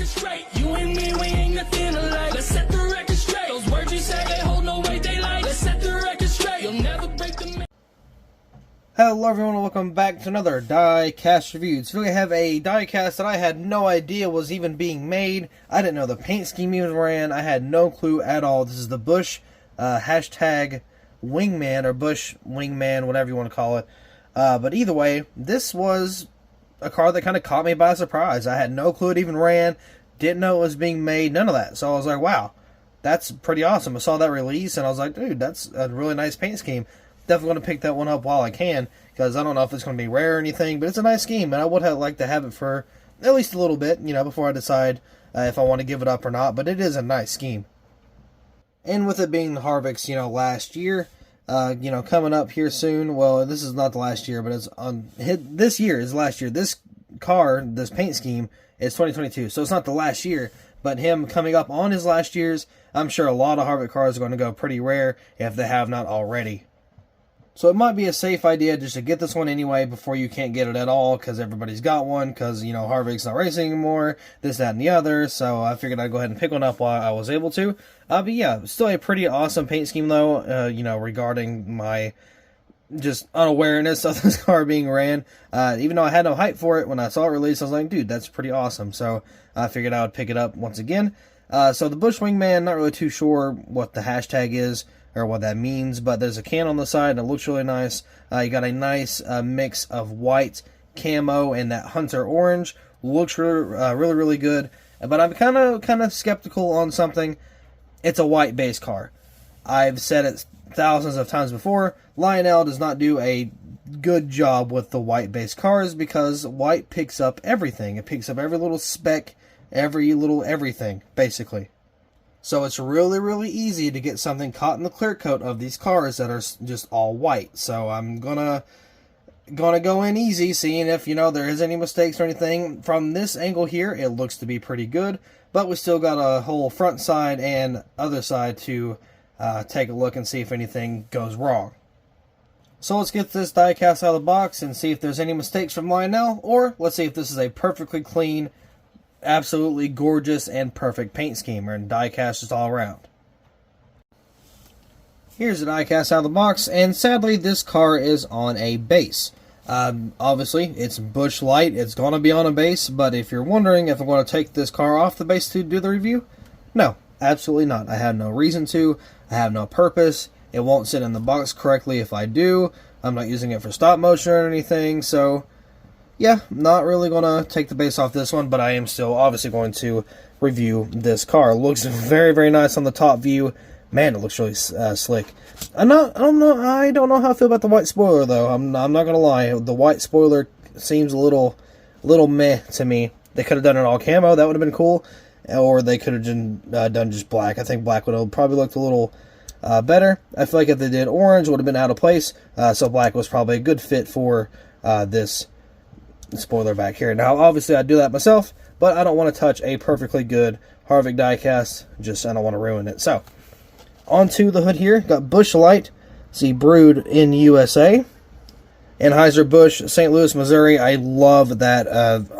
record straight. You and me, we ain't nothing alike. Let's set the record straight. Those words you say, they hold no weight, they like. Let's set the record straight. You'll never break the... Hello everyone, and welcome back to another Diecast review. Today I have a diecast that I had no idea was even being made. I didn't know the paint scheme even ran. I had no clue at all. This is the Busch hashtag Wingman, or Busch Wingman, whatever you want to call it. But either way, this was a car that kind of caught me by surprise. I had no clue it even ran, didn't know it was being made, none of that. So I was like, wow, that's pretty awesome. I saw that release and I was like, dude, that's a really nice paint scheme. Definitely going to pick that one up while I can, because I don't know if it's going to be rare or anything, but it's a nice scheme, and I would have liked to have it for at least a little bit, you know, before I decide if I want to give it up or not, but it is a nice scheme. And with it being Harvick's, you know, last year, you know, coming up here soon, well, this is not the last year, but it's on, this year is last year. This car, this paint scheme, is 2022, so it's not the last year, but him coming up on his last year's, I'm sure a lot of Harvick cars are going to go pretty rare if they have not already. So it might be a safe idea just to get this one anyway before you can't get it at all, because everybody's got one, because, you know, Harvick's not racing anymore, this, that, and the other, so I figured I'd go ahead and pick one up while I was able to. But yeah, still a pretty awesome paint scheme though, you know, regarding my just unawareness of this car being ran. Even though I had no hype for it, when I saw it released, I was like, dude, that's pretty awesome, so I figured I would pick it up once again. So the Busch Wingman, not really too sure what the hashtag is, or what that means, but there's a can on the side and it looks really nice. You got a nice mix of white camo and that hunter orange. Looks really good, but I'm kind of skeptical on something. It's a white base car. I've said it thousands of times before. Lionel does not do a good job with the white base cars, because white picks up everything. It picks up every little speck, every little everything, basically. So it's really easy to get something caught in the clear coat of these cars that are just all white. So I'm gonna go in easy, seeing if, you know, there is any mistakes or anything. From this angle here, it looks to be pretty good, but we still got a whole front side and other side to take a look and see if anything goes wrong. So let's get this diecast out of the box and see if there's any mistakes from Lionel, or let's see if this is a perfectly clean, absolutely gorgeous and perfect paint scheme, and diecast just all around. Here's the diecast out of the box, and sadly this car is on a base. Obviously it's Busch Light, it's going to be on a base, but if you're wondering if I'm going to take this car off the base to do the review, no, absolutely not. I have no reason to, I have no purpose. It won't sit in the box correctly if I do. I'm not using it for stop motion or anything, so yeah, not really going to take the base off this one, but I am still obviously going to review this car. It looks very nice on the top view. Man, it looks really slick. I don't know how I feel about the white spoiler though. I'm not going to lie. The white spoiler seems a little meh to me. They could have done it all camo. That would have been cool. Or they could have done just black. I think black would have probably looked a little better. I feel like if they did orange, it would have been out of place. So black was probably a good fit for this spoiler back here. Now obviously I do that myself, but I don't want to touch a perfectly good Harvick diecast, just I don't want to ruin it. So onto the hood here, got Busch Light, see, brewed in USA, Anheuser-Busch, St. Louis, Missouri. I love that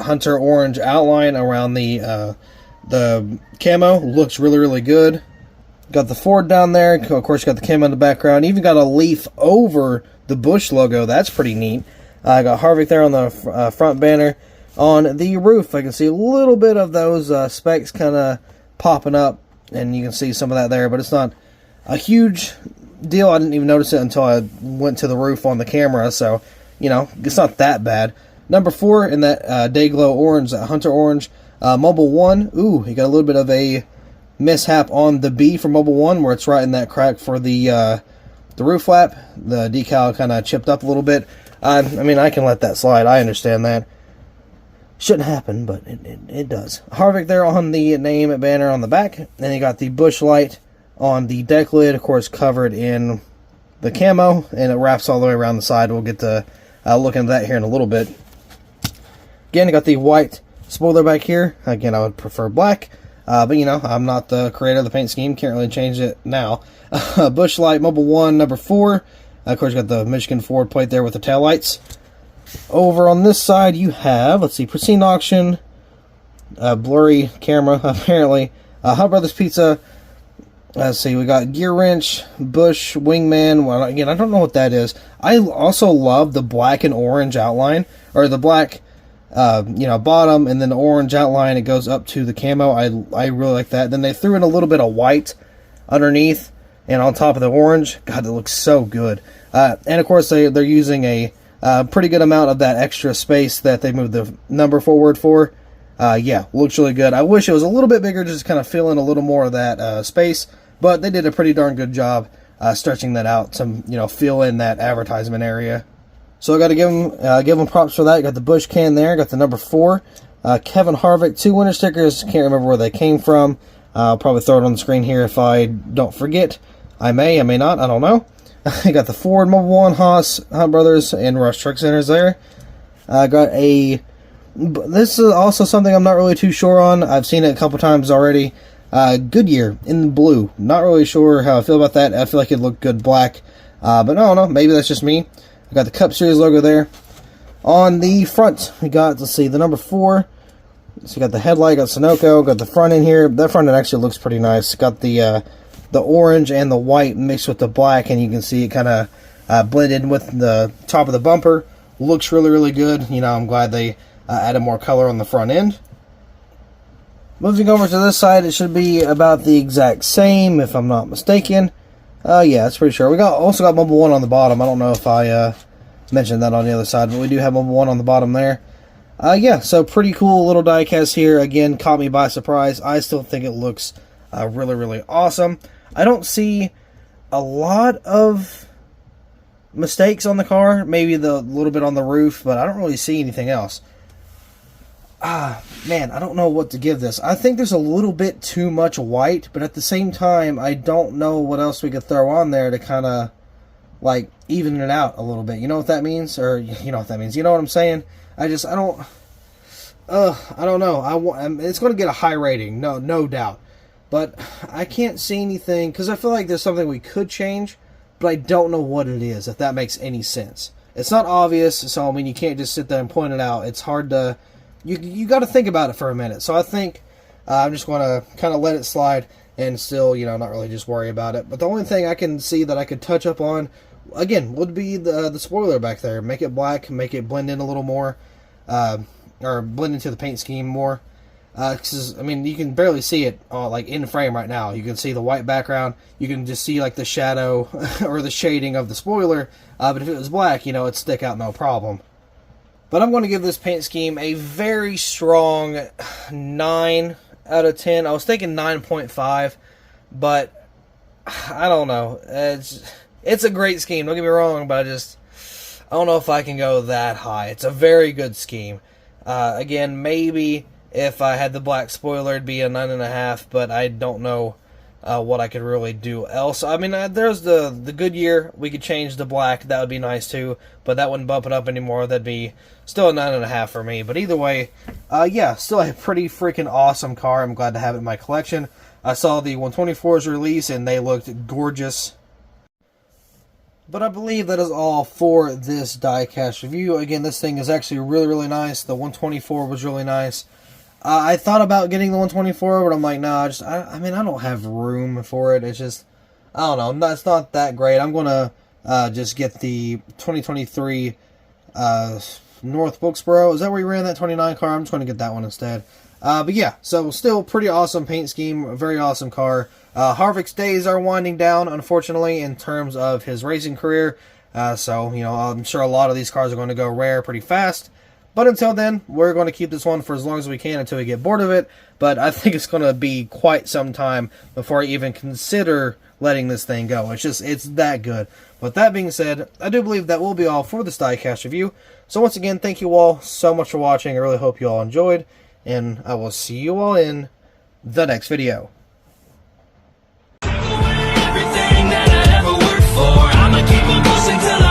hunter orange outline around the camo. Looks really good. Got the Ford down there, of course you got the camo in the background, even got a leaf over the Busch logo. That's pretty neat. I got Harvick there on the front banner. On the roof, I can see a little bit of those specks kind of popping up, and you can see some of that there, but it's not a huge deal. I didn't even notice it until I went to the roof on the camera, so, you know, it's not that bad. Number 4 in that Dayglow orange, that hunter orange. Mobile 1, ooh, you got a little bit of a mishap on the B for Mobile 1, where it's right in that crack for the roof flap. The decal kind of chipped up a little bit. I mean, I can let that slide. I understand that. Shouldn't happen, but it does. Harvick there on the name banner on the back. Then you got the Busch Light on the deck lid, of course, covered in the camo, and it wraps all the way around the side. We'll get to look into that here in a little bit. Again, you got the white spoiler back here. Again, I would prefer black, but you know, I'm not the creator of the paint scheme. Can't really change it now. Busch Light Mobile 1, number 4. Of course, you got the Michigan Ford plate there with the taillights. Over on this side, you have, let's see, Pristine Auction, blurry camera, apparently. Hot Brothers Pizza. Let's see, we got Gear Wrench, Bush, Wingman. Well, again, I don't know what that is. I also love the black and orange outline, or the black, bottom, and then the orange outline. It goes up to the camo. I really like that. Then they threw in a little bit of white underneath and on top of the orange. God, it looks so good. And of course, they're using a pretty good amount of that extra space that they moved the number forward for. Yeah, looks really good. I wish it was a little bit bigger, just kind of fill in a little more of that space. But they did a pretty darn good job stretching that out to, fill in that advertisement area. So I got to give them props for that. Got the Bush can there. Got the number 4. Kevin Harvick, 2 winter stickers. Can't remember where they came from. I'll probably throw it on the screen here if I don't forget. I may not. I don't know. I got the Ford, Mobile One, Haas, Hunt Brothers, and Rush Truck Centers there. I got a... This is also something I'm not really too sure on. I've seen it a couple times already. Goodyear in blue. Not really sure how I feel about that. I feel like it looked good black. But I don't know. Maybe that's just me. I got the Cup Series logo there. On the front, we got, let's see, the number 4. So you got the headlight, got Sunoco, got the front end here. That front end actually looks pretty nice. Got the orange and the white mixed with the black, and you can see it kind of blended with the top of the bumper. Looks really, really good. I'm glad they added more color on the front end. Moving over to this side, it should be about the exact same, if I'm not mistaken. Yeah, that's pretty sure. We also got Mobile One on the bottom. I don't know if I mentioned that on the other side, but we do have Mobile One on the bottom there. Yeah, so pretty cool little diecast here. Again, caught me by surprise. I still think it looks really, really awesome. I don't see a lot of mistakes on the car. Maybe the little bit on the roof, but I don't really see anything else. Man, I don't know what to give this. I think there's a little bit too much white, but at the same time, I don't know what else we could throw on there to kind of, like, even it out a little bit. You know what that means? Or, you know what that means. You know what I'm saying? I don't know. It's going to get a high rating, no doubt. But I can't see anything, because I feel like there's something we could change, but I don't know what it is, if that makes any sense. It's not obvious, so, I mean, you can't just sit there and point it out. It's hard to... You got to think about it for a minute. So I think I'm just going to kind of let it slide and still, not really just worry about it. But the only thing I can see that I could touch up on, again, would be the spoiler back there. Make it black, make it blend in a little more, or blend into the paint scheme more. Because, I mean, you can barely see it, like, in frame right now. You can see the white background. You can just see, like, the shadow or the shading of the spoiler. But if it was black, it'd stick out no problem. But I'm going to give this paint scheme a very strong 9 out of 10. I was thinking 9.5, but I don't know. It's a great scheme, don't get me wrong, but I don't know if I can go that high. It's a very good scheme. Again, maybe if I had the black spoiler, it'd be a 9.5, but I don't know what I could really do else. I mean, there's the Goodyear. We could change the black. That would be nice too, but that wouldn't bump it up anymore. That'd be still a 9.5 for me. But either way, yeah, still a pretty freaking awesome car. I'm glad to have it in my collection. I saw the 124's release, and they looked gorgeous. But I believe that is all for this diecast review. Again, this thing is actually really, really nice. The 124 was really nice. I thought about getting the 124, but I'm like, nah, I mean, I don't have room for it. It's just, I don't know, it's not that great. I'm going to just get the 2023 North Wilkesboro. Is that where you ran that 29 car? I'm just going to get that one instead. But yeah, so still pretty awesome paint scheme, a very awesome car. Harvick's days are winding down, unfortunately, in terms of his racing career. So, I'm sure a lot of these cars are going to go rare pretty fast. But until then, we're going to keep this one for as long as we can until we get bored of it. But I think it's going to be quite some time before I even consider letting this thing go. It's that good. With that being said, I do believe that will be all for this diecast review. So once again, thank you all so much for watching. I really hope you all enjoyed. And I will see you all in the next video. Everything that I ever worked for, I'ma keep on pushing till